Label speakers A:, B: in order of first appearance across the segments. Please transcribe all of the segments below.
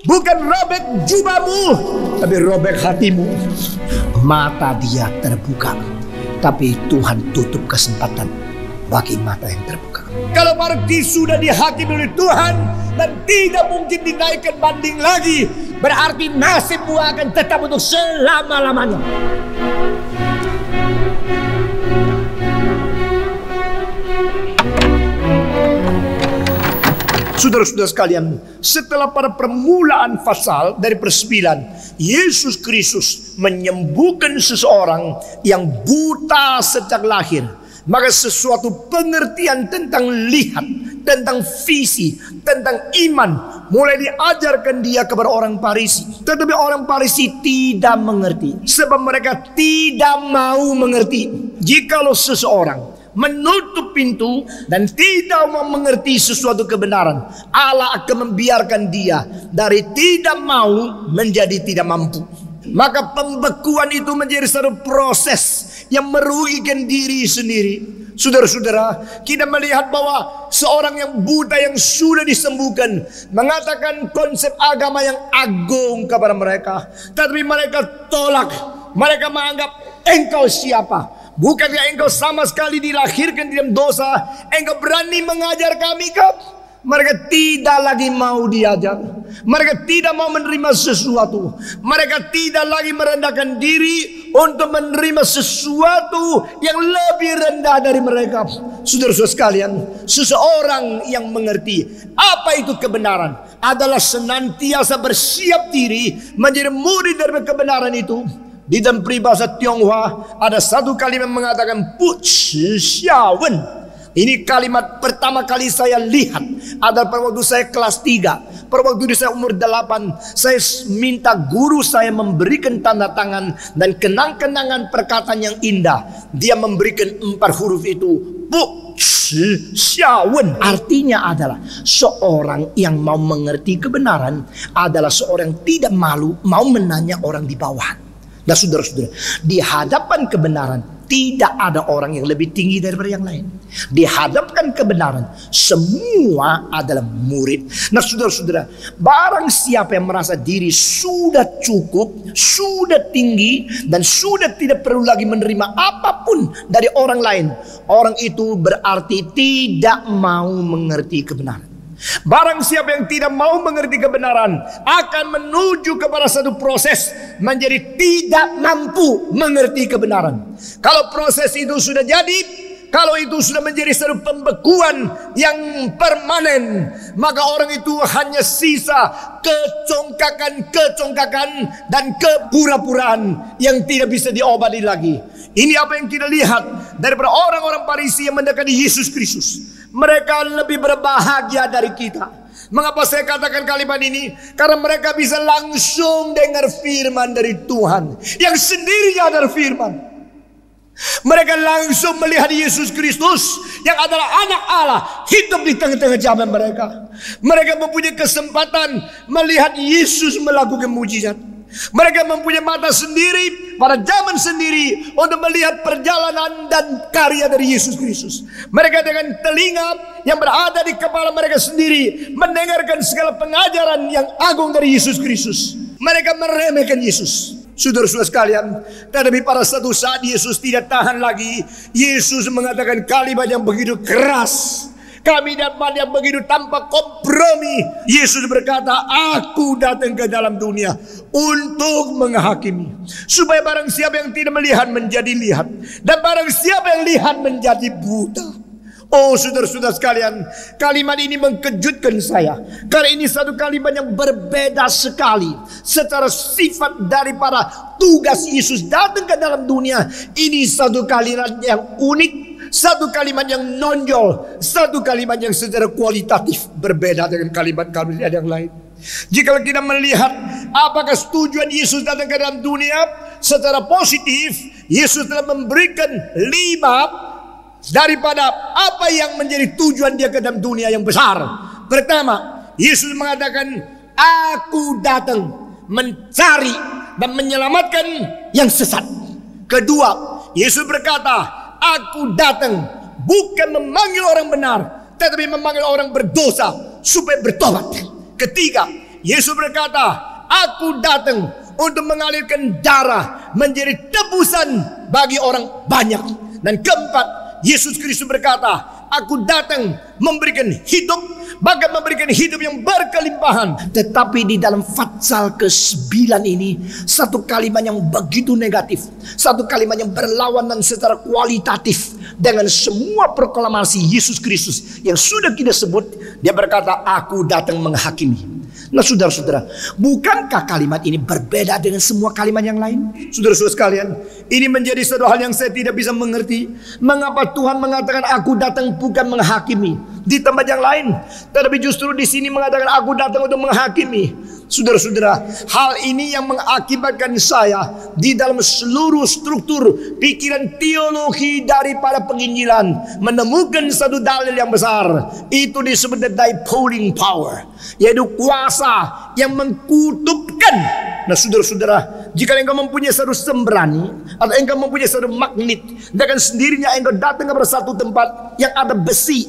A: Bukan robek jubahmu, tapi robek hatimu. Mata dia terbuka, tapi Tuhan tutup kesempatan bagi mata yang terbuka. Kalau berarti sudah dihakimi oleh Tuhan dan tidak mungkin dinaikkan banding lagi, berarti nasibmu akan tetap untuk selama-lamanya. Saudara-saudara sekalian, setelah pada permulaan pasal dari persembilan, Yesus Kristus menyembuhkan seseorang yang buta sejak lahir. Maka sesuatu pengertian tentang lihat, tentang visi, tentang iman mulai diajarkan dia kepada orang Farisi. Tetapi orang Farisi tidak mengerti, sebab mereka tidak mau mengerti. Jikalau seseorang menutup pintu dan tidak mau mengerti sesuatu kebenaran, Allah akan membiarkan dia dari tidak mau menjadi tidak mampu. Maka pembekuan itu menjadi satu proses yang merugikan diri sendiri. Saudara-saudara, kita melihat bahwa seorang yang buta yang sudah disembuhkan mengatakan konsep agama yang agung kepada mereka, tetapi mereka tolak. Mereka menganggap, engkau siapa? Bukankah engkau sama sekali dilahirkan di dalam dosa? Engkau berani mengajar kami kah? Mereka tidak lagi mau diajar. Mereka tidak mau menerima sesuatu. Mereka tidak lagi merendahkan diri untuk menerima sesuatu yang lebih rendah dari mereka. Saudara-saudara sekalian, seseorang yang mengerti apa itu kebenaran adalah senantiasa bersiap diri menjadi murid dari kebenaran itu. Di dalam peribahasa Tionghoa ada satu kalimat mengatakan Bu Chi Xia Wen. Ini kalimat pertama kali saya lihat adalah pada waktu saya kelas 3. Pada waktu saya umur 8, saya minta guru saya memberikan tanda tangan dan kenang-kenangan perkataan yang indah. Dia memberikan 4 huruf itu, Bu Chi Xia Wen. Artinya adalah seorang yang mau mengerti kebenaran adalah seorang yang tidak malu mau menanya orang di bawah. Nah saudara-saudara, di hadapan kebenaran tidak ada orang yang lebih tinggi daripada yang lain. Di hadapan kebenaran semua adalah murid. Nah saudara-saudara, barang siapa yang merasa diri sudah cukup, sudah tinggi, dan sudah tidak perlu lagi menerima apapun dari orang lain, orang itu berarti tidak mau mengerti kebenaran. Barang siapa yang tidak mau mengerti kebenaran akan menuju kepada satu proses menjadi tidak mampu mengerti kebenaran. Kalau proses itu sudah jadi, kalau itu sudah menjadi satu pembekuan yang permanen, maka orang itu hanya sisa kecongkakan dan kepura-puraan yang tidak bisa diobati lagi. Ini apa yang kita lihat daripada orang-orang Farisi yang mendekati Yesus Kristus. Mereka lebih berbahagia dari kita. Mengapa saya katakan kalimat ini? Karena mereka bisa langsung dengar firman dari Tuhan yang sendirinya adalah firman. Mereka langsung melihat Yesus Kristus yang adalah anak Allah hidup di tengah-tengah zaman mereka. Mereka mempunyai kesempatan melihat Yesus melakukan mujizat. Mereka mempunyai mata sendiri pada zaman sendiri untuk melihat perjalanan dan karya dari Yesus Kristus. Mereka dengan telinga yang berada di kepala mereka sendiri mendengarkan segala pengajaran yang agung dari Yesus Kristus. Mereka meremehkan Yesus. Saudara-saudara sekalian, tetapi pada satu saat Yesus tidak tahan lagi. Yesus mengatakan kalimat yang begitu keras, kalimat yang begitu tanpa kompromi. Yesus berkata, aku datang ke dalam dunia untuk menghakimi, supaya barang siapa yang tidak melihat menjadi lihat, dan barang siapa yang lihat menjadi buta. Oh saudara-saudara sekalian, kalimat ini mengkejutkan saya, karena ini satu kalimat yang berbeda sekali secara sifat daripada tugas Yesus datang ke dalam dunia. Ini satu kalimat yang unik, satu kalimat yang nonjol, satu kalimat yang secara kualitatif berbeda dengan kalimat-kalimat yang lain. Jika kita melihat apakah tujuan Yesus datang ke dalam dunia secara positif, Yesus telah memberikan 5 daripada apa yang menjadi tujuan dia ke dalam dunia yang besar. Pertama, Yesus mengatakan, aku datang mencari dan menyelamatkan yang sesat. Kedua, Yesus berkata, aku datang bukan memanggil orang benar, tetapi memanggil orang berdosa supaya bertobat. Ketiga, Yesus berkata, aku datang untuk mengalirkan darah menjadi tebusan bagi orang banyak. Dan keempat, Yesus Kristus berkata, aku datang memberikan hidup, bahkan memberikan hidup yang berkelimpahan. Tetapi di dalam pasal ke-9 ini, satu kalimat yang begitu negatif, satu kalimat yang berlawanan secara kualitatif dengan semua proklamasi Yesus Kristus yang sudah kita sebut. Dia berkata, aku datang menghakimi. Nah saudara-saudara, bukankah kalimat ini berbeda dengan semua kalimat yang lain? Saudara-saudara sekalian, ini menjadi satu hal yang saya tidak bisa mengerti. Mengapa Tuhan mengatakan aku datang bukan menghakimi di tempat yang lain, tetapi justru di sini mengatakan aku datang untuk menghakimi. Saudara-saudara, hal ini yang mengakibatkan saya di dalam seluruh struktur pikiran teologi daripada penginjilan menemukan satu dalil yang besar. Itu disebut the dipolling power, yaitu kuasa yang mengkutupkan. Nah saudara-saudara, jika engkau mempunyai satu sembrani atau engkau mempunyai satu magnet, dengan sendirinya engkau datang kepada satu tempat yang ada besi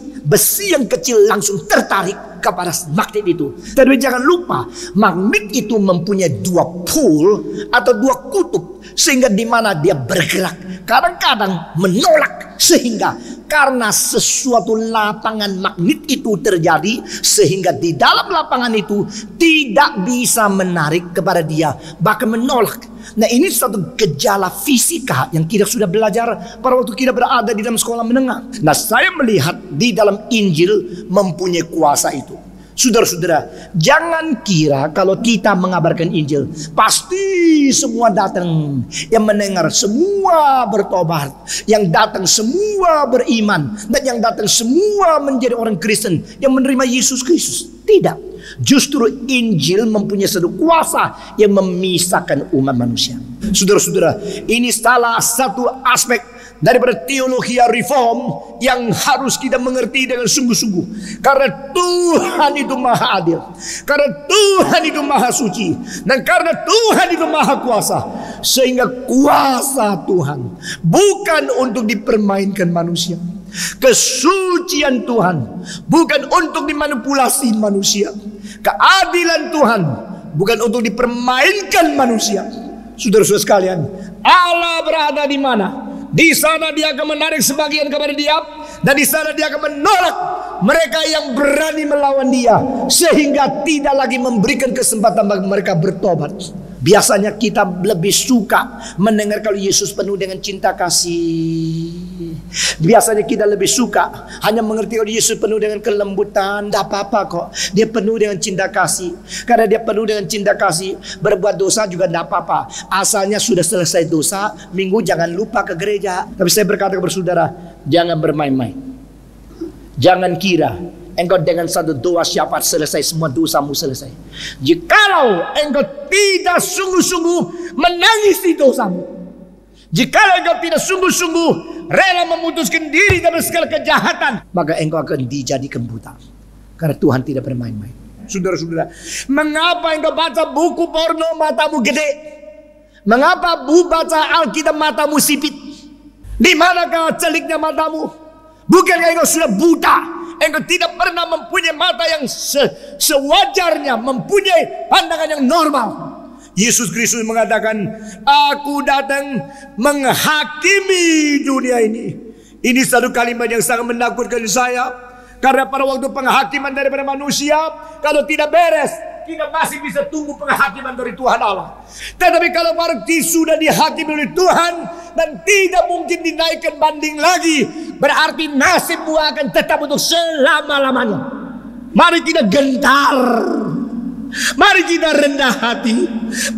A: yang kecil langsung tertarik kepada magnet itu. Tapi jangan lupa, magnet itu mempunyai dua pole atau dua kutub, sehingga di mana dia bergerak kadang-kadang menolak, sehingga karena sesuatu lapangan magnet itu terjadi, sehingga di dalam lapangan itu tidak bisa menarik kepada dia, bahkan menolak. Nah ini satu gejala fisika yang kita sudah belajar pada waktu kita berada di dalam sekolah menengah. Nah saya melihat di dalam Injil mempunyai kuasa itu. Saudara-saudara, jangan kira kalau kita mengabarkan Injil pasti semua datang, yang mendengar semua bertobat, yang datang semua beriman, dan yang datang semua menjadi orang Kristen yang menerima Yesus Kristus. Tidak. Justru Injil mempunyai satu kuasa yang memisahkan umat manusia. Saudara-saudara, ini salah satu aspek daripada teologi reform yang harus kita mengerti dengan sungguh-sungguh. Karena Tuhan itu maha adil, karena Tuhan itu maha suci, dan karena Tuhan itu maha kuasa, sehingga kuasa Tuhan bukan untuk dipermainkan manusia. Kesucian Tuhan bukan untuk dimanipulasi manusia. Keadilan Tuhan bukan untuk dipermainkan manusia. Saudara-saudara sekalian, Allah berada di mana? Di sana dia akan menarik sebagian kepada dia, dan di sana dia akan menolak mereka yang berani melawan dia, sehingga tidak lagi memberikan kesempatan bagi mereka bertobat. Biasanya kita lebih suka mendengar kalau Yesus penuh dengan cinta kasih. Biasanya kita lebih suka hanya mengerti kalau Yesus penuh dengan kelembutan. Tidak apa-apa kok, dia penuh dengan cinta kasih. Karena dia penuh dengan cinta kasih, berbuat dosa juga tidak apa-apa, asalnya sudah selesai dosa, minggu jangan lupa ke gereja. Tapi saya berkata kepada saudara, jangan bermain-main. Jangan kira engkau dengan satu doa syafaat selesai, semua dosamu selesai. Jikalau engkau tidak sungguh-sungguh menangisi dosamu, jikalau engkau tidak sungguh-sungguh rela memutuskan diri dari segala kejahatan, maka engkau akan dijadikan buta. Karena Tuhan tidak bermain-main. Saudara-saudara, mengapa engkau baca buku porno matamu gede? Mengapa baca Alkitab matamu sipit? Di manakah celiknya matamu? Bukankah engkau sudah buta? Engkau tidak pernah mempunyai mata yang sewajarnya, mempunyai pandangan yang normal. Yesus Kristus mengatakan, aku datang menghakimi dunia ini. Ini satu kalimat yang sangat menakutkan saya. Karena pada waktu penghakiman daripada manusia, kalau tidak beres, kita masih bisa tunggu penghakiman dari Tuhan Allah. Tetapi kalau berarti sudah dihakimi oleh Tuhan dan tidak mungkin dinaikkan banding lagi, berarti nasibmu akan tetap untuk selama-lamanya. Mari kita gentar, mari kita rendah hati,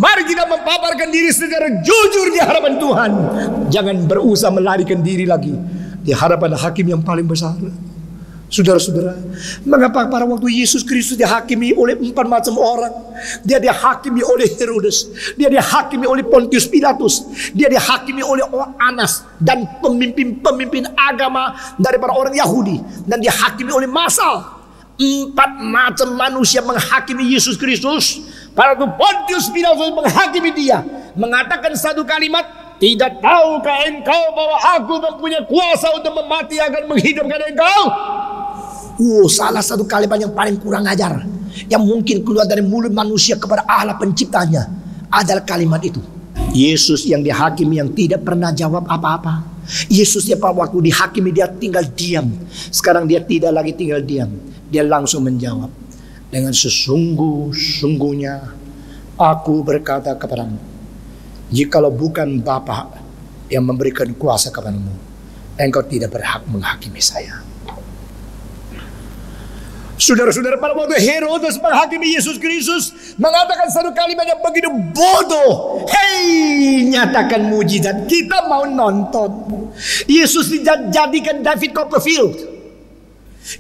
A: mari kita mempaparkan diri secara jujur di hadapan Tuhan. Jangan berusaha melarikan diri lagi di hadapan hakim yang paling besar. Saudara-saudara, mengapa pada waktu Yesus Kristus dihakimi oleh 4 macam orang? Dia dihakimi oleh Herodes, dia dihakimi oleh Pontius Pilatus, dia dihakimi oleh Anas dan pemimpin-pemimpin agama daripada orang Yahudi, dan dihakimi oleh massal. 4 macam manusia menghakimi Yesus Kristus. Pada waktu Pontius Pilatus menghakimi dia, mengatakan satu kalimat, tidak tahukah engkau bahwa aku mempunyai kuasa untuk memati akan menghidupkan engkau? Salah satu kalimat yang paling kurang ajar. yang mungkin keluar dari mulut manusia kepada Allah penciptanya adalah kalimat itu. Yesus yang dihakimi yang tidak pernah jawab apa-apa. Yesus yang pada waktu dihakimi dia tinggal diam. Sekarang dia tidak lagi tinggal diam. Dia langsung menjawab. Dengan sesungguh-sungguhnya aku berkata kepadamu, jikalau bukan Bapa yang memberikan kuasa kepadamu, engkau tidak berhak menghakimi saya. Saudara-saudara, pada waktu Herodes menghakimi Yesus Kristus, mengatakan satu kalimat yang begitu bodoh. Hei, nyatakan mujizat, kita mau nonton. Yesus dijadikan David Copperfield.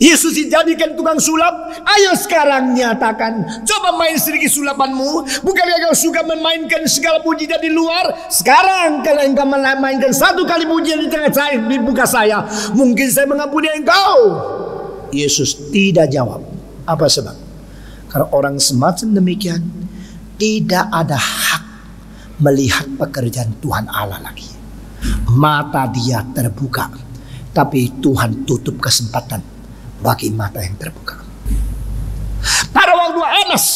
A: Yesus dijadikan tukang sulap. Ayo sekarang nyatakan. Coba main sedikit sulapanmu. Bukankah kau suka memainkan segala mujizat di luar? Sekarang kalau engkau memainkan satu kali mujizat di tengah saya, di muka saya, mungkin saya mengampuni engkau. Yesus tidak jawab. Apa sebab? Karena orang semacam demikian tidak ada hak melihat pekerjaan Tuhan Allah lagi. Mata dia terbuka, tapi Tuhan tutup kesempatan bagi mata yang terbuka. Pada waktu Anas,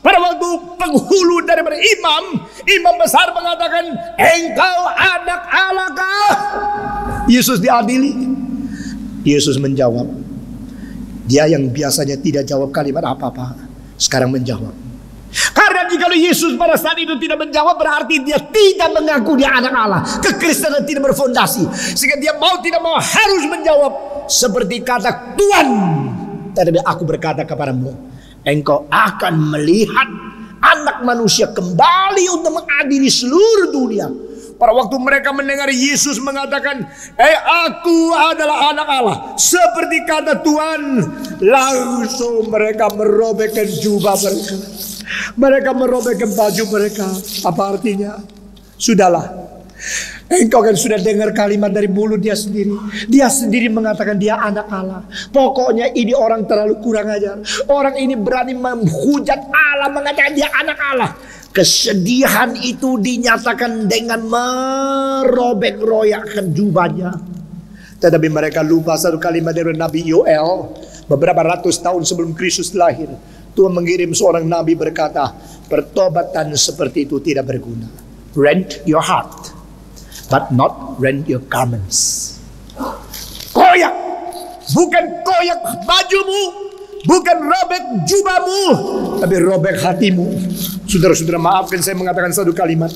A: pada waktu penghulu daripada imam besar mengatakan, engkau anak Allah kah? Yesus diadili. Yesus menjawab. Dia yang biasanya tidak jawab kalimat apa-apa, sekarang menjawab. Karena jika Yesus pada saat itu tidak menjawab, berarti dia tidak mengaku dia anak Allah. Kekristenan tidak berfondasi. Sehingga dia mau tidak mau harus menjawab seperti kata Tuhan. Tetapi aku berkata kepadamu, engkau akan melihat anak manusia kembali untuk mengadili seluruh dunia. Pada waktu mereka mendengar Yesus mengatakan, aku adalah anak Allah, seperti kata Tuhan, langsung mereka merobekkan jubah mereka. Mereka merobekkan baju mereka. Apa artinya? Sudahlah, engkau kan sudah dengar kalimat dari mulut dia sendiri. Dia sendiri mengatakan dia anak Allah. Pokoknya ini orang terlalu kurang ajar. Orang ini berani menghujat Allah, mengatakan dia anak Allah. Kesedihan itu dinyatakan dengan merobek-royakkan jubahnya. Tetapi mereka lupa satu kalimat dari Nabi Yoel. Beberapa ratus tahun sebelum Kristus lahir, Tuhan mengirim seorang nabi berkata, pertobatan seperti itu tidak berguna. Rent your heart, but not rent your garments. Koyak, bukan koyak bajumu, bukan robek jubahmu, tapi robek hatimu. Saudara-saudara, maafkan saya mengatakan satu kalimat.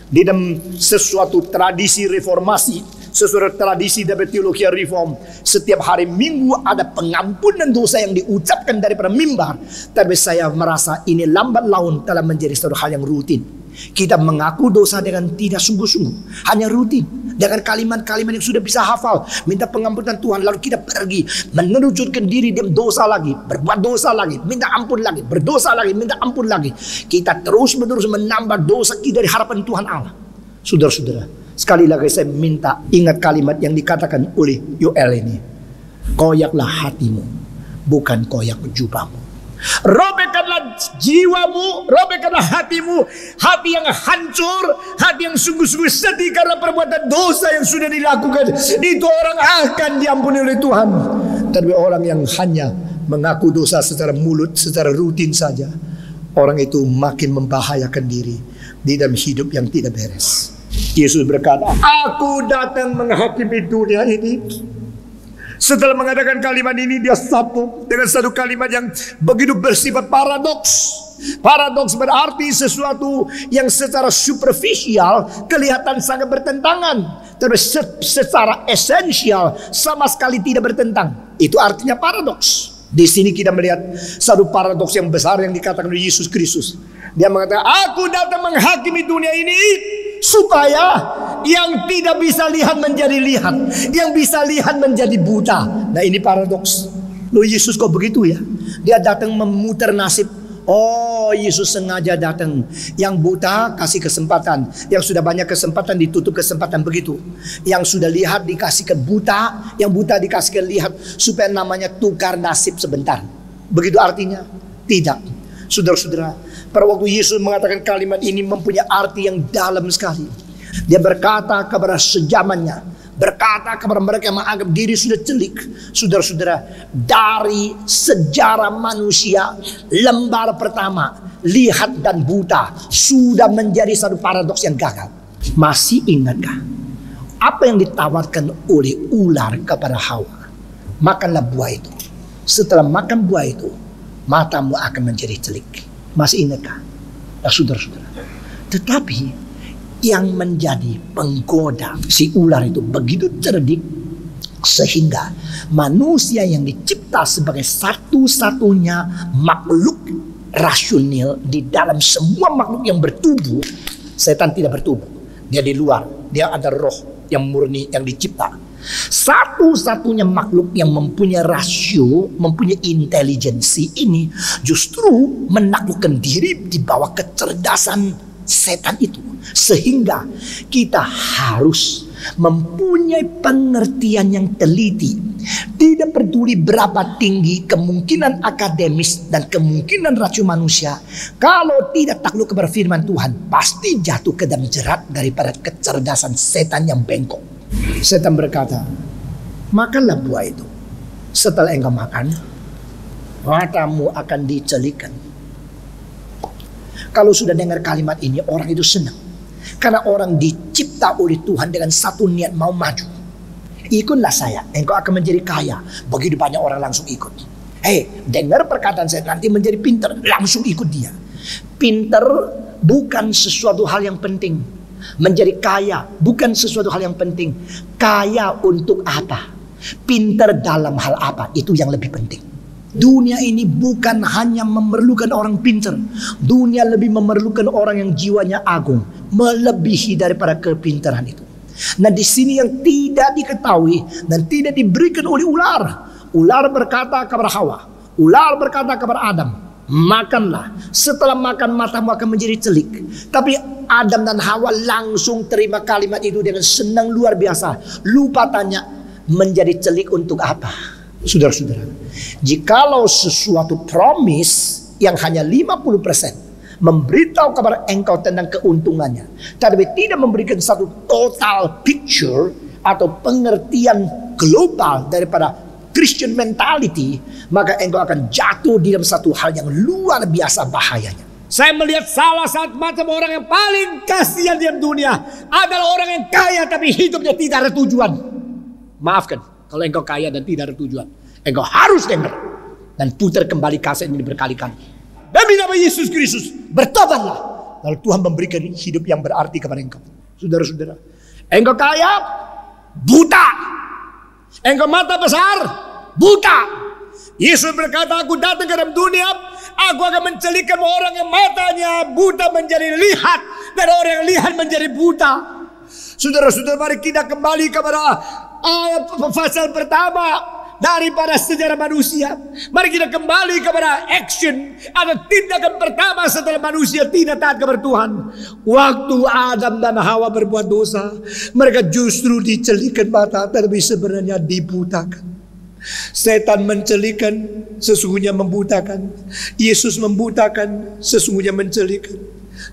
A: Di dalam sesuatu tradisi reformasi, sesuatu tradisi dari teologi reform, setiap hari Minggu ada pengampunan dosa yang diucapkan daripada mimbar. Tapi saya merasa ini lambat laun telah menjadi suatu hal yang rutin. Kita mengaku dosa dengan tidak sungguh-sungguh, hanya rutin, dengan kalimat-kalimat yang sudah bisa hafal, minta pengampunan Tuhan, lalu kita pergi menerjunkan diri dalam dosa lagi, berbuat dosa lagi, minta ampun lagi, berdosa lagi, minta ampun lagi. Kita terus-menerus menambah dosa kita dari harapan Tuhan Allah. Saudara-saudara, sekali lagi saya minta ingat kalimat yang dikatakan oleh Yoel ini. Koyaklah hatimu, bukan koyak jubahmu. Robekkanlah jiwamu, robekkanlah hatimu. Hati yang hancur, hati yang sungguh-sungguh sedih karena perbuatan dosa yang sudah dilakukan, itu orang akan diampuni oleh Tuhan. Tapi orang yang hanya mengaku dosa secara mulut, secara rutin saja, orang itu makin membahayakan diri di dalam hidup yang tidak beres. Yesus berkata, aku datang menghakimi dunia ini. Setelah mengatakan kalimat ini, dia sambung dengan satu kalimat yang begitu bersifat paradoks. Paradoks berarti sesuatu yang secara superficial kelihatan sangat bertentangan, tapi secara esensial sama sekali tidak bertentang. Itu artinya paradoks. Di sini kita melihat satu paradoks yang besar yang dikatakan oleh Yesus Kristus. Dia mengatakan, aku datang menghakimi dunia ini supaya yang tidak bisa lihat menjadi lihat, yang bisa lihat menjadi buta. Nah, ini paradoks. Loh, Yesus kok begitu ya? Dia datang memutar nasib. Oh, Yesus sengaja datang. Yang buta kasih kesempatan, yang sudah banyak kesempatan ditutup kesempatan, begitu. Yang sudah lihat dikasih ke buta, yang buta dikasih ke lihat, supaya namanya tukar nasib sebentar. Begitu artinya? Tidak. Saudara-saudara, pada waktu Yesus mengatakan kalimat ini mempunyai arti yang dalam sekali. Dia berkata kepada sejamannya, berkata kepada mereka yang menganggap diri sudah celik, saudara-saudara, dari sejarah manusia, lembar pertama, lihat dan buta, sudah menjadi satu paradoks yang gagal. Masih ingatkah apa yang ditawarkan oleh ular kepada Hawa? Makanlah buah itu. Setelah makan buah itu, matamu akan menjadi celik. Masih ingatkah? Nah, saudara-saudara. Tetapi yang menjadi penggoda si ular itu begitu cerdik, sehingga manusia yang dicipta sebagai satu-satunya makhluk rasional di dalam semua makhluk yang bertubuh, setan tidak bertubuh. Dia di luar, dia ada roh yang murni yang dicipta. Satu-satunya makhluk yang mempunyai rasio, mempunyai intelijensi ini justru menaklukkan diri di bawah kecerdasan setan itu. Sehingga kita harus mempunyai pengertian yang teliti. Tidak peduli berapa tinggi kemungkinan akademis dan kemungkinan rasio manusia, kalau tidak takluk kepada firman Tuhan, pasti jatuh ke dalam jerat daripada kecerdasan setan yang bengkok. Setan berkata, makanlah buah itu. Setelah engkau makan, matamu akan dicelikkan. Kalau sudah dengar kalimat ini, orang itu senang. Karena orang dicipta oleh Tuhan dengan satu niat mau maju. Ikutlah saya, engkau akan menjadi kaya. Begitu banyak orang langsung ikut. Dengar perkataan saya, nanti menjadi pintar, langsung ikut dia. Pintar bukan sesuatu hal yang penting. Menjadi kaya bukan sesuatu hal yang penting. Kaya untuk apa? Pintar dalam hal apa? Itu yang lebih penting. Dunia ini bukan hanya memerlukan orang pintar. Dunia lebih memerlukan orang yang jiwanya agung, melebihi daripada kepintaran itu. Nah, di sini yang tidak diketahui dan tidak diberikan oleh ular. Ular berkata kepada Hawa, ular berkata kepada Adam, makanlah. Setelah makan matamu akan menjadi celik. Tapi Adam dan Hawa langsung terima kalimat itu dengan senang luar biasa. Lupa tanya, menjadi celik untuk apa? Saudara-saudara, jikalau sesuatu promise yang hanya 50% memberitahu kepada engkau tentang keuntungannya, tapi tidak memberikan satu total picture atau pengertian global daripada Christian mentality, maka engkau akan jatuh di dalam satu hal yang luar biasa bahayanya. Saya melihat salah satu macam orang yang paling kasihan di dunia adalah orang yang kaya tapi hidupnya tidak ada tujuan. Maafkan kalau engkau kaya dan tidak ada tujuan. Engkau harus dengar dan putar kembali kaset ini berkali-kali. Demi nama Yesus Kristus, bertobatlah. Lalu Tuhan memberikan hidup yang berarti kepada engkau. Saudara-saudara, engkau kaya, buta. Engkau mata besar, buta. Yesus berkata, aku datang ke dalam dunia, aku akan mencelikkan orang yang matanya buta menjadi lihat, dan orang yang lihat menjadi buta. Saudara-saudara, mari kita kembali kepada pasal pertama daripada sejarah manusia. Mari kita kembali kepada action atau tindakan pertama setelah manusia tidak taat kepada Tuhan. Waktu Adam dan Hawa berbuat dosa, mereka justru dicelikkan mata, tapi sebenarnya dibutakan. Setan mencelikan, sesungguhnya membutakan. Yesus membutakan, sesungguhnya mencelikan.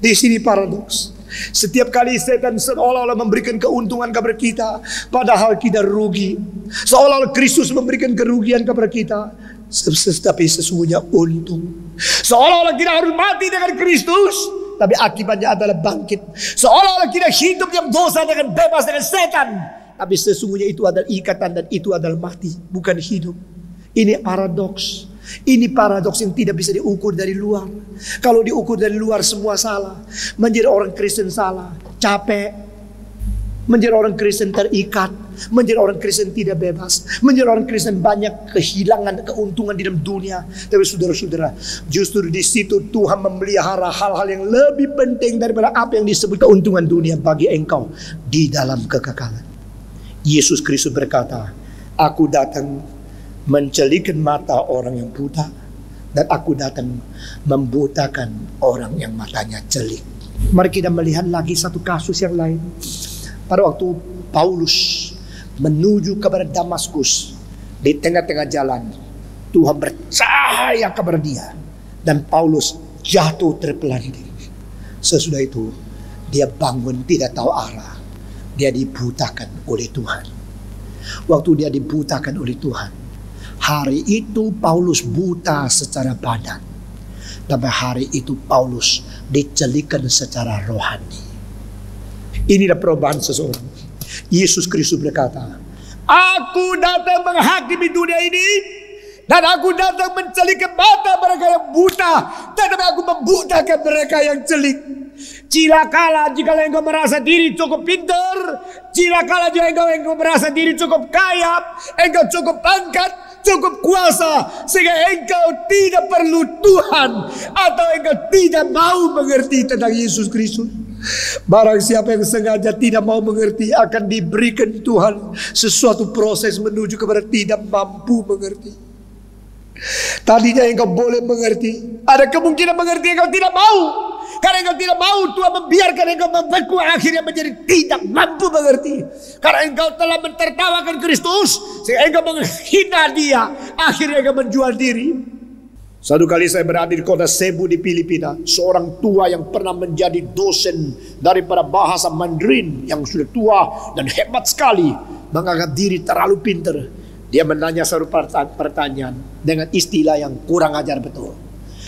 A: Di sini paradoks. Setiap kali setan seolah-olah memberikan keuntungan kepada kita, padahal kita rugi. Seolah-olah Kristus memberikan kerugian kepada kita, tetapi sesungguhnya untung. Seolah-olah kita harus mati dengan Kristus, tapi akibatnya adalah bangkit. Seolah-olah kita hidup yang dosa dengan bebas dengan setan, tapi sesungguhnya itu adalah ikatan dan itu adalah mati, bukan hidup. Ini paradoks. Ini paradoks yang tidak bisa diukur dari luar. Kalau diukur dari luar semua salah. Menjadi orang Kristen salah, capek. Menjadi orang Kristen terikat. Menjadi orang Kristen tidak bebas. Menjadi orang Kristen banyak kehilangan keuntungan di dalam dunia. Tapi saudara-saudara, justru di situ Tuhan memelihara hal-hal yang lebih penting daripada apa yang disebut keuntungan dunia bagi engkau di dalam kekekalan. Yesus Kristus berkata, aku datang mencelikkan mata orang yang buta, dan aku datang membutakan orang yang matanya celik. Mari kita melihat lagi satu kasus yang lain. Pada waktu Paulus menuju kepada Damaskus, di tengah-tengah jalan Tuhan bercahaya kepada dia, dan Paulus jatuh terpelanting. Sesudah itu dia bangun tidak tahu arah, dia dibutakan oleh Tuhan. Waktu dia dibutakan oleh Tuhan. Hari itu Paulus buta secara badan. Tapi hari itu Paulus dicelikan secara rohani. Inilah perubahan seseorang. Yesus Kristus berkata, aku datang menghakimi dunia ini, dan aku datang mencelikan mata mereka yang buta, tetapi aku membutakan mereka yang celik. Cilakalah jika engkau merasa diri cukup pintar, cilakalah jika engkau merasa diri cukup kaya, engkau cukup pangkat, cukup kuasa, sehingga engkau tidak perlu Tuhan, atau engkau tidak mau mengerti tentang Yesus Kristus. Barang siapa yang sengaja tidak mau mengerti, akan diberikan Tuhan sesuatu proses menuju kepada tidak mampu mengerti. Tadinya engkau boleh mengerti, ada kemungkinan mengerti engkau tidak mau. Karena engkau tidak mau, Tuhan membiarkan engkau membeku, akhirnya menjadi tidak mampu mengerti. Karena engkau telah mentertawakan Kristus, sehingga engkau menghina dia, akhirnya engkau menjual diri. Satu kali saya berada di kota Cebu di Filipina. Seorang tua yang pernah menjadi dosen daripada bahasa Mandarin, yang sudah tua dan hebat sekali, menganggap diri terlalu pintar. Dia menanya satu pertanyaan dengan istilah yang kurang ajar betul.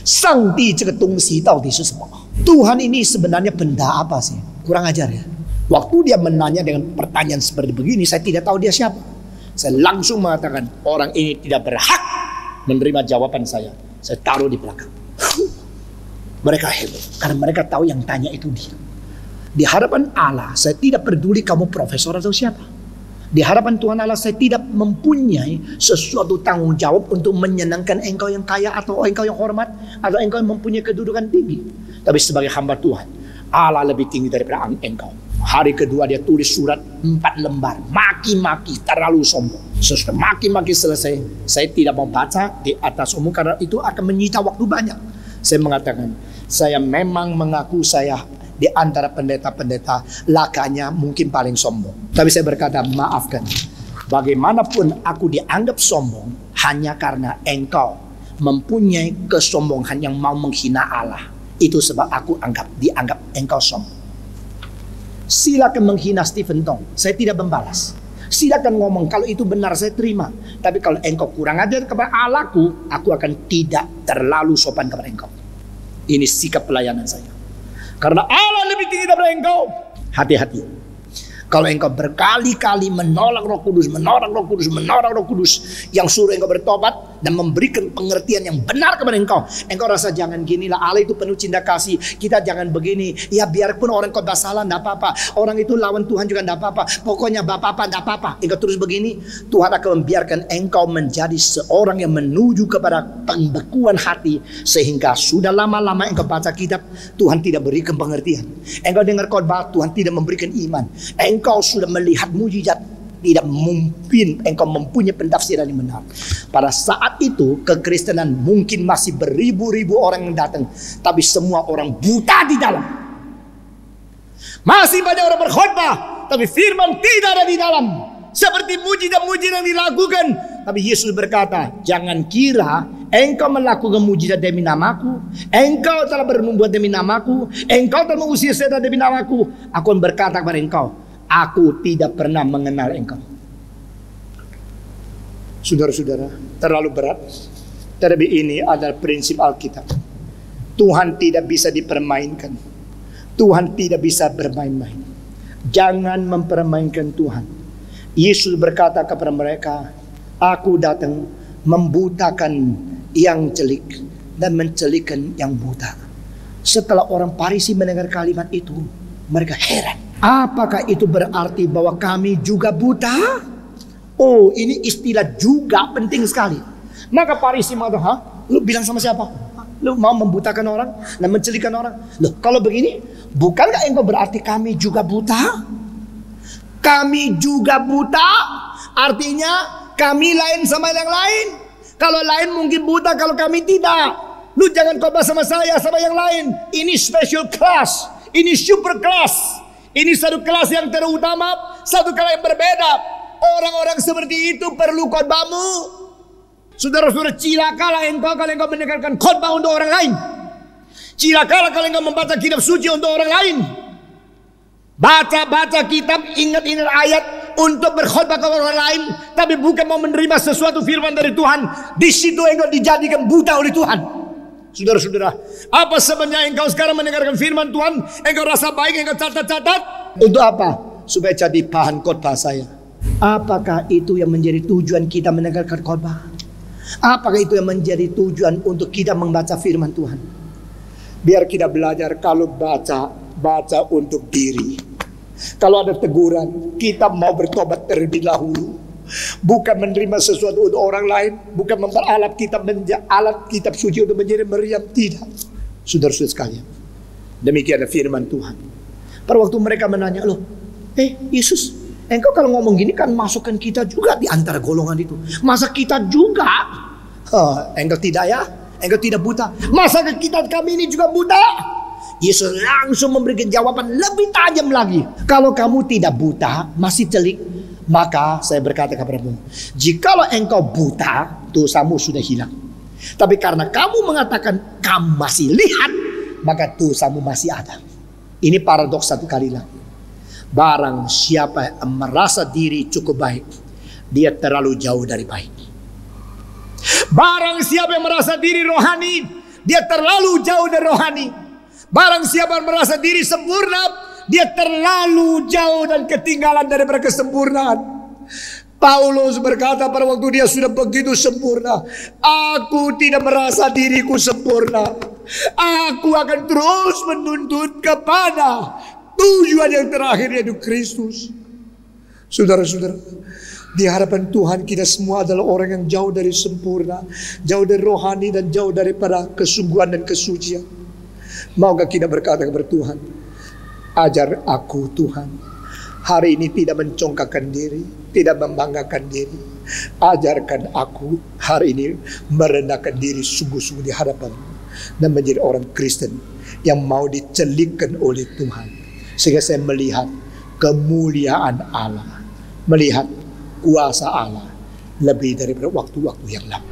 A: Sangdi ceketung si tau di semua. Tuhan ini sebenarnya benda apa sih? Kurang ajar ya. Waktu dia menanya dengan pertanyaan seperti begini, saya tidak tahu dia siapa. Saya langsung mengatakan, orang ini tidak berhak menerima jawaban saya. Saya taruh di belakang. Mereka hebat, karena mereka tahu yang tanya itu dia. Di hadapan Allah, saya tidak peduli kamu profesor atau siapa. Di hadapan Tuhan Allah, saya tidak mempunyai sesuatu tanggung jawab untuk menyenangkan engkau yang kaya, atau engkau yang hormat, atau engkau yang mempunyai kedudukan tinggi. Tapi sebagai hamba Tuhan, Allah lebih tinggi daripada engkau. Hari kedua dia tulis surat 4 lembar, maki-maki, terlalu sombong. Sesudah maki-maki selesai, saya tidak mau baca di atas umum karena itu akan menyita waktu banyak. Saya mengatakan, saya memang mengaku saya di antara pendeta-pendeta lakanya mungkin paling sombong. Tapi saya berkata, maafkan, bagaimanapun aku dianggap sombong hanya karena engkau mempunyai kesombongan yang mau menghina Allah. Itu sebab aku dianggap engkau sombong. Silakan menghina Stephen Tong, saya tidak membalas. Silakan ngomong, kalau itu benar saya terima. Tapi kalau engkau kurang ajar kepada Allahku, aku akan tidak terlalu sopan kepada engkau. Ini sikap pelayanan saya. Karena Allah lebih tinggi daripada engkau. Hati-hati. Kalau engkau berkali-kali menolak Roh Kudus, menolak Roh Kudus, menolak Roh Kudus yang suruh engkau bertobat dan memberikan pengertian yang benar kepada engkau, engkau rasa jangan ginilah, Allah itu penuh cinta kasih, kita jangan begini. Ya biarpun orang kau bersalah tidak apa-apa, orang itu lawan Tuhan juga tidak apa-apa, pokoknya bapak-bapak tidak apa-apa. Engkau terus begini, Tuhan akan membiarkan engkau menjadi seorang yang menuju kepada pembekuan hati, sehingga sudah lama-lama engkau baca kitab, Tuhan tidak berikan pengertian. Engkau dengar khotbah, Tuhan tidak memberikan iman. Engkau sudah melihat mujizat, tidak mungkin engkau mempunyai pentafsiran yang benar. Pada saat itu kekristenan mungkin masih beribu-ribu orang yang datang, tapi semua orang buta di dalam. Masih banyak orang berkhotbah, tapi firman tidak ada di dalam. Seperti mujizat-mujizat yang dilakukan, tapi Yesus berkata, jangan kira engkau melakukan mujizat demi namaku, engkau telah bernubuat demi namaku, engkau telah mengusir setan demi namaku. Aku berkata kepada engkau, aku tidak pernah mengenal engkau. Saudara-saudara, terlalu berat. Tapi ini adalah prinsip Alkitab. Tuhan tidak bisa dipermainkan. Tuhan tidak bisa bermain-main. Jangan mempermainkan Tuhan. Yesus berkata kepada mereka, aku datang membutakan yang celik dan mencelikkan yang buta. Setelah orang Farisi mendengar kalimat itu, mereka heran. Apakah itu berarti bahwa kami juga buta? Oh, ini istilah juga penting sekali. Maka Farisi mengatakan, lu bilang sama siapa? Lu mau membutakan orang dan mencelikan orang? Loh, kalau begini, bukankah engkau berarti kami juga buta? Kami juga buta, artinya kami lain sama yang lain. Kalau lain mungkin buta, kalau kami tidak. Lu jangan khotbah sama saya, sama yang lain. Ini special class, ini super class. Ini satu kelas yang terutama, satu kelas yang berbeda. Orang-orang seperti itu perlu khotbahmu. Saudara-saudara, cilakalah engkau kalau engkau mendengarkan khotbah untuk orang lain. Cilakalah kalau engkau membaca kitab suci untuk orang lain. Baca-baca kitab, ingat-ingat ayat, untuk berkhotbah ke orang lain, tapi bukan mau menerima sesuatu firman dari Tuhan, di situ engkau dijadikan buta oleh Tuhan. Saudara-saudara, apa sebenarnya engkau sekarang mendengarkan firman Tuhan, engkau rasa baik, engkau catat-catat? Untuk apa? Supaya jadi bahan khotbah saya. Apakah itu yang menjadi tujuan kita mendengarkan khotbah? Apakah itu yang menjadi tujuan untuk kita membaca firman Tuhan? Biar kita belajar kalau baca untuk diri. Kalau ada teguran, kita mau bertobat terlebih dahulu. Bukan menerima sesuatu untuk orang lain, bukan memperalat kita alat kitab suci untuk menjadi meriam, tidak. Saudara-saudara sekalian, demikian firman Tuhan. Pada waktu mereka menanya, loh, Yesus, engkau kalau ngomong gini kan masukkan kita juga di antara golongan itu. Masa kita juga? Engkau tidak ya? Engkau tidak buta? Masa kita kami ini juga buta? Yesus langsung memberikan jawaban lebih tajam lagi. Kalau kamu tidak buta, masih telik, maka saya berkata kepadamu, jikalau engkau buta, dosamu sudah hilang. Tapi karena kamu mengatakan kamu masih lihat, maka dosamu masih ada. Ini paradoks satu kali lagi. Barang siapa yang merasa diri cukup baik, dia terlalu jauh dari baik. Barang siapa yang merasa diri rohani, dia terlalu jauh dari rohani. Barang siapa yang merasa diri sempurna, dia terlalu jauh dan ketinggalan daripada kesempurnaan. Paulus berkata pada waktu dia sudah begitu sempurna, aku tidak merasa diriku sempurna. Aku akan terus menuntut kepada tujuan yang terakhir, yaitu Kristus. Saudara-saudara, di hadapan Tuhan kita semua adalah orang yang jauh dari sempurna, jauh dari rohani, dan jauh daripada kesungguhan dan kesucian. Maukah kita berkata kepada Tuhan, ajar aku Tuhan, hari ini tidak mencongkakkan diri, tidak membanggakan diri. Ajarkan aku hari ini merendahkan diri sungguh-sungguh di hadapan, dan menjadi orang Kristen yang mau dicelipkan oleh Tuhan, sehingga saya melihat kemuliaan Allah, melihat kuasa Allah lebih daripada waktu-waktu yang lalu.